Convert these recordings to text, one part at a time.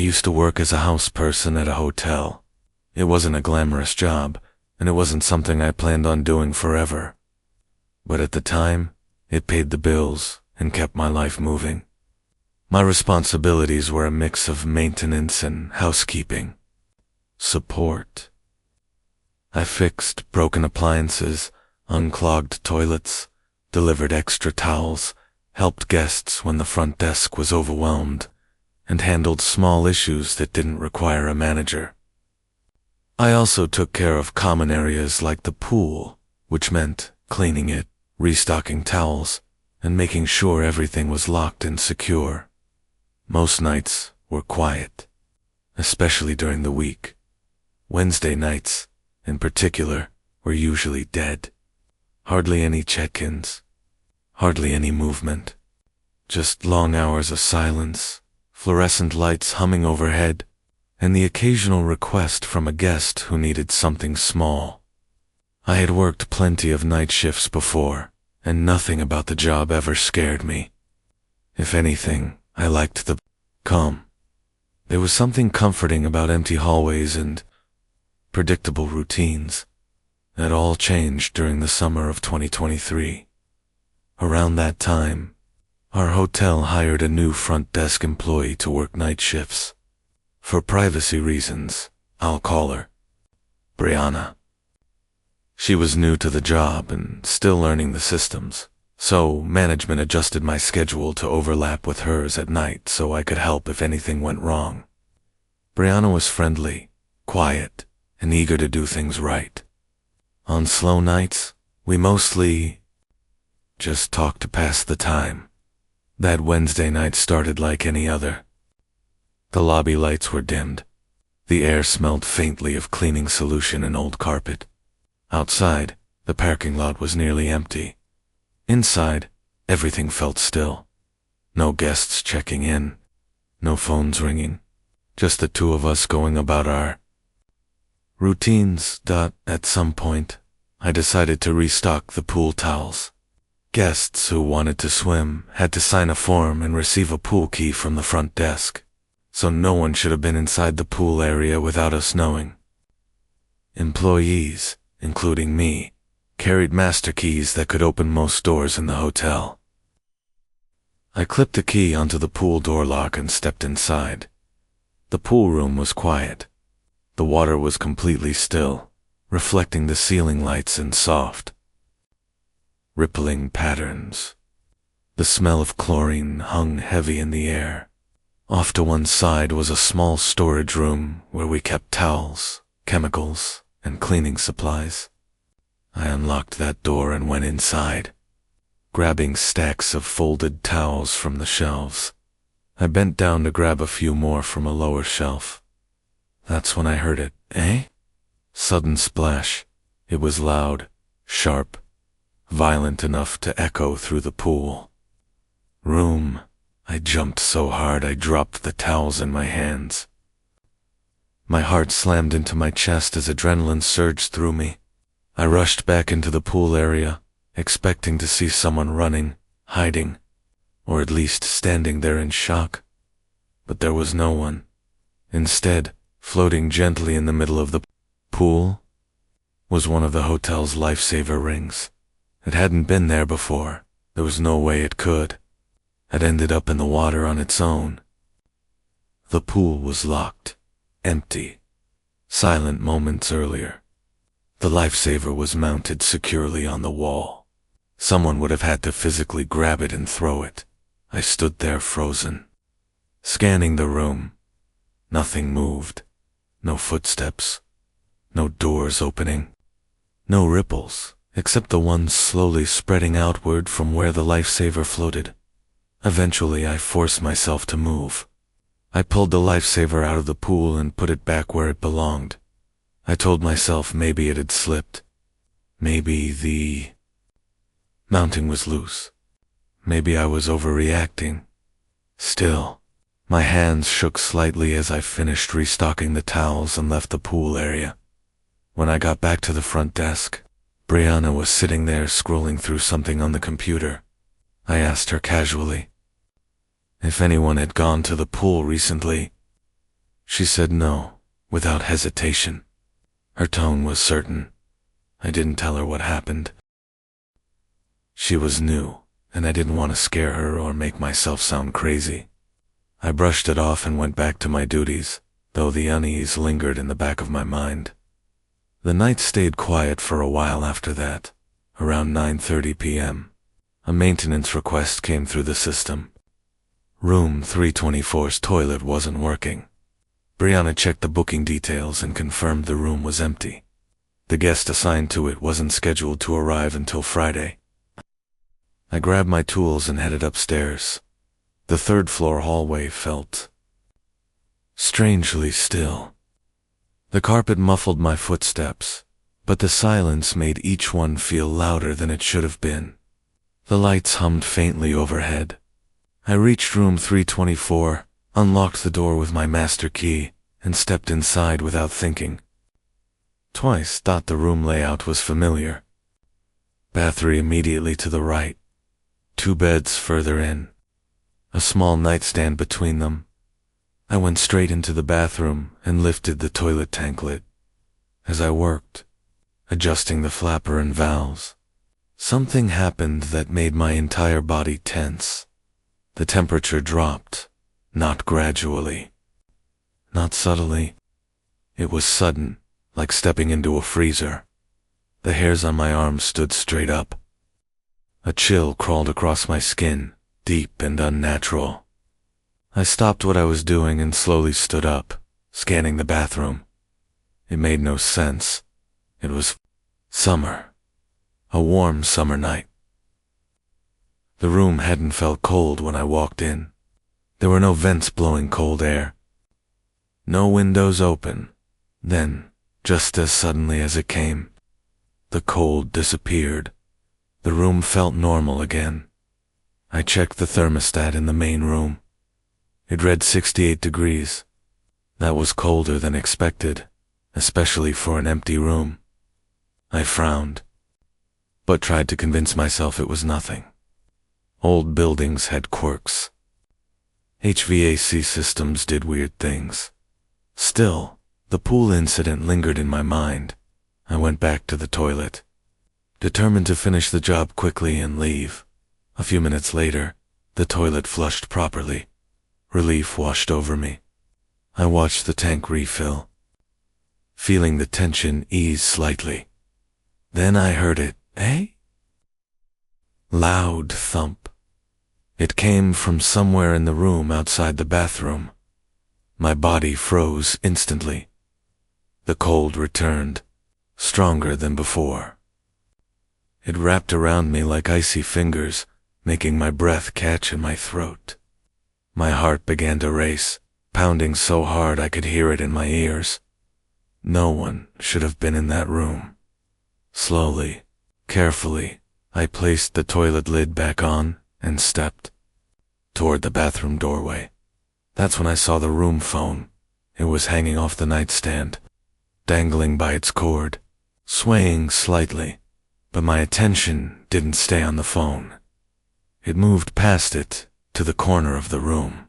used to work as a house person at a hotel. It wasn't a glamorous job, and it wasn't something I planned on doing forever. But at the time, it paid the bills and kept my life moving. My responsibilities were a mix of maintenance and housekeeping. Support. I fixed broken appliances, unclogged toilets, delivered extra towels, helped guests when the front desk was overwhelmed, and handled small issues that didn't require a manager. I also took care of common areas like the pool, which meant cleaning it, restocking towels, and making sure everything was locked and secure. Most nights were quiet, especially during the week. Wednesday nights, in particular, were usually dead. Hardly any check-ins, hardly any movement. Just long hours of silence, fluorescent lights humming overhead, and the occasional request from a guest who needed something small. I had worked plenty of night shifts before, and nothing about the job ever scared me. If anything, I liked the calm. There was something comforting about empty hallways and predictable routines. That all changed during the summer of 2023. Around that time, our hotel hired a new front desk employee to work night shifts. For privacy reasons, I'll call her Brianna. She was new to the job and still learning the systems, so management adjusted my schedule to overlap with hers at night so I could help if anything went wrong. Brianna was friendly, quiet, and eager to do things right. On slow nights, we mostly just talked to pass the time. That Wednesday night started like any other. The lobby lights were dimmed. The air smelled faintly of cleaning solution and old carpet. Outside, the parking lot was nearly empty. Inside, everything felt still. No guests checking in, no phones ringing, just the two of us going about our routines. At some point, I decided to restock the pool towels. Guests who wanted to swim had to sign a form and receive a pool key from the front desk, so no one should have been inside the pool area without us knowing. Employees, including me, carried master keys that could open most doors in the hotel. I clipped a key onto the pool door lock and stepped inside. The pool room was quiet. The water was completely still, reflecting the ceiling lights in soft, rippling patterns. The smell of chlorine hung heavy in the air. Off to one side was a small storage room where we kept towels, chemicals, and cleaning supplies. I unlocked that door and went inside, grabbing stacks of folded towels from the shelves. I bent down to grab a few more from a lower shelf. That's when I heard it. Sudden splash. It was loud, sharp, violent enough to echo through the pool room. I jumped so hard I dropped the towels in my hands. My heart slammed into my chest as adrenaline surged through me. I rushed back into the pool area, expecting to see someone running, hiding, or at least standing there in shock. But there was no one. Instead, floating gently in the middle of the pool was one of the hotel's lifesaver rings. It hadn't been there before. There was no way it could. It ended up in the water on its own. The pool was locked, empty, silent moments earlier. The lifesaver was mounted securely on the wall. Someone would have had to physically grab it and throw it. I stood there frozen, scanning the room. Nothing moved. No footsteps. No doors opening. No ripples, except the ones slowly spreading outward from where the lifesaver floated. Eventually, I forced myself to move. I pulled the lifesaver out of the pool and put it back where it belonged. I told myself maybe it had slipped. Maybe the mounting was loose. Maybe I was overreacting. Still, my hands shook slightly as I finished restocking the towels and left the pool area. When I got back to the front desk, Brianna was sitting there scrolling through something on the computer. I asked her casually if anyone had gone to the pool recently. She said no, without hesitation. Her tone was certain. I didn't tell her what happened. She was new, and I didn't want to scare her or make myself sound crazy. I brushed it off and went back to my duties, though the unease lingered in the back of my mind. The night stayed quiet for a while after that. Around 9:30 p.m., a maintenance request came through the system. Room 324's toilet wasn't working. Brianna checked the booking details and confirmed the room was empty. The guest assigned to it wasn't scheduled to arrive until Friday. I grabbed my tools and headed upstairs. The third-floor hallway felt strangely still. The carpet muffled my footsteps, but the silence made each one feel louder than it should have been. The lights hummed faintly overhead. I reached room 324, unlocked the door with my master key, and stepped inside without thinking. Twice thought the room layout was familiar. Bathroom immediately to the right. 2 beds further in. A small nightstand between them. I went straight into the bathroom and lifted the toilet tank lid. As I worked, adjusting the flapper and valves, something happened that made my entire body tense. The temperature dropped, not gradually, not subtly. It was sudden, like stepping into a freezer. The hairs on my arms stood straight up. A chill crawled across my skin, deep and unnatural. I stopped what I was doing and slowly stood up, scanning the bathroom. It made no sense. It was summer. A warm summer night. The room hadn't felt cold when I walked in. There were no vents blowing cold air. No windows open. Then, just as suddenly as it came, the cold disappeared. The room felt normal again. I checked the thermostat in the main room. It read 68 degrees. That was colder than expected, especially for an empty room. I frowned, but tried to convince myself it was nothing. Old buildings had quirks. HVAC systems did weird things. Still, the pool incident lingered in my mind. I went back to the toilet, determined to finish the job quickly and leave. A few minutes later, the toilet flushed properly. Relief washed over me. I watched the tank refill, feeling the tension ease slightly. Then I heard it, loud thump. It came from somewhere in the room outside the bathroom. My body froze instantly. The cold returned, stronger than before. It wrapped around me like icy fingers, making my breath catch in my throat. My heart began to race, pounding so hard I could hear it in my ears. No one should have been in that room. Slowly, carefully, I placed the toilet lid back on and stepped toward the bathroom doorway. That's when I saw the room phone. It was hanging off the nightstand, dangling by its cord, swaying slightly, but my attention didn't stay on the phone. It moved past it to the corner of the room,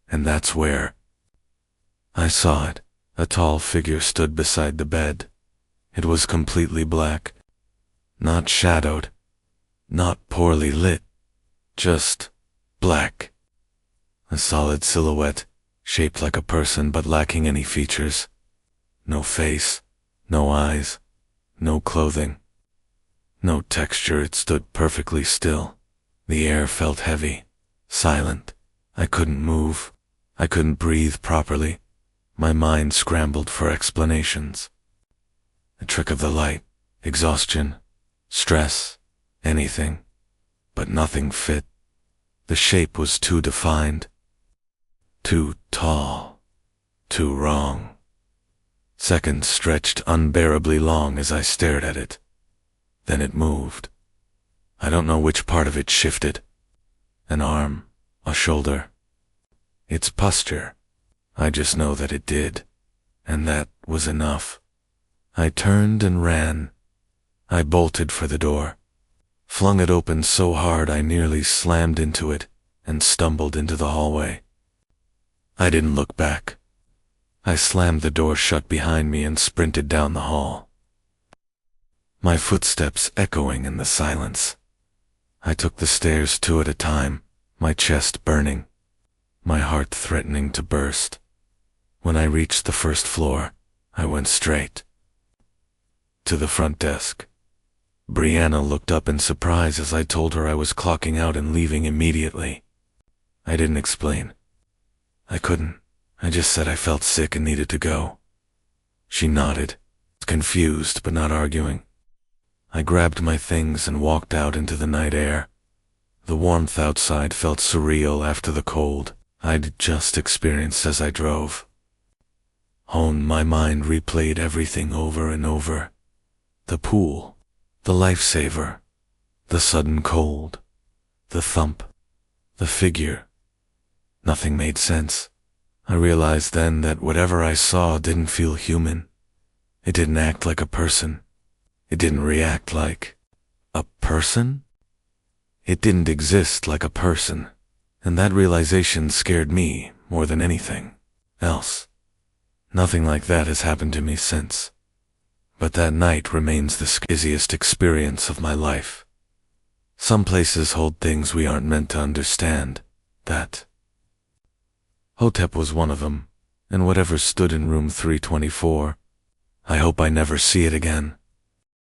and that's where I saw it. A tall figure stood beside the bed. It was completely black, not shadowed, not poorly lit, just black. A solid silhouette, shaped like a person but lacking any features. No face, no eyes, no clothing, no texture. It stood perfectly still. The air felt heavy, silent. I couldn't move. I couldn't breathe properly. My mind scrambled for explanations. A trick of the light, exhaustion, stress, anything, but nothing fit. The shape was too defined, too tall, too wrong. Seconds stretched unbearably long as I stared at it. Then it moved. I don't know which part of it shifted. An arm, a shoulder. Its posture. I just know that it did, and that was enough. I turned and ran. I bolted for the door, flung it open so hard I nearly slammed into it and stumbled into the hallway. I didn't look back. I slammed the door shut behind me and sprinted down the hall, my footsteps echoing in the silence. I took the stairs 2 at a time, my chest burning, my heart threatening to burst. When I reached the first floor, I went straight to the front desk. Brianna looked up in surprise as I told her I was clocking out and leaving immediately. I didn't explain. I couldn't. I just said I felt sick and needed to go. She nodded, confused but not arguing. I grabbed my things and walked out into the night air. The warmth outside felt surreal after the cold I'd just experienced as I drove. Home, my mind replayed everything over and over. The pool, the lifesaver, the sudden cold, the thump, the figure. Nothing made sense. I realized then that whatever I saw didn't feel human. It didn't act like a person. It didn't react like a person. It didn't exist like a person, and that realization scared me more than anything else. Nothing like that has happened to me since, but that night remains the scariest experience of my life. Some places hold things we aren't meant to understand. That Hotep was one of them, and whatever stood in room 324, I hope I never see it again.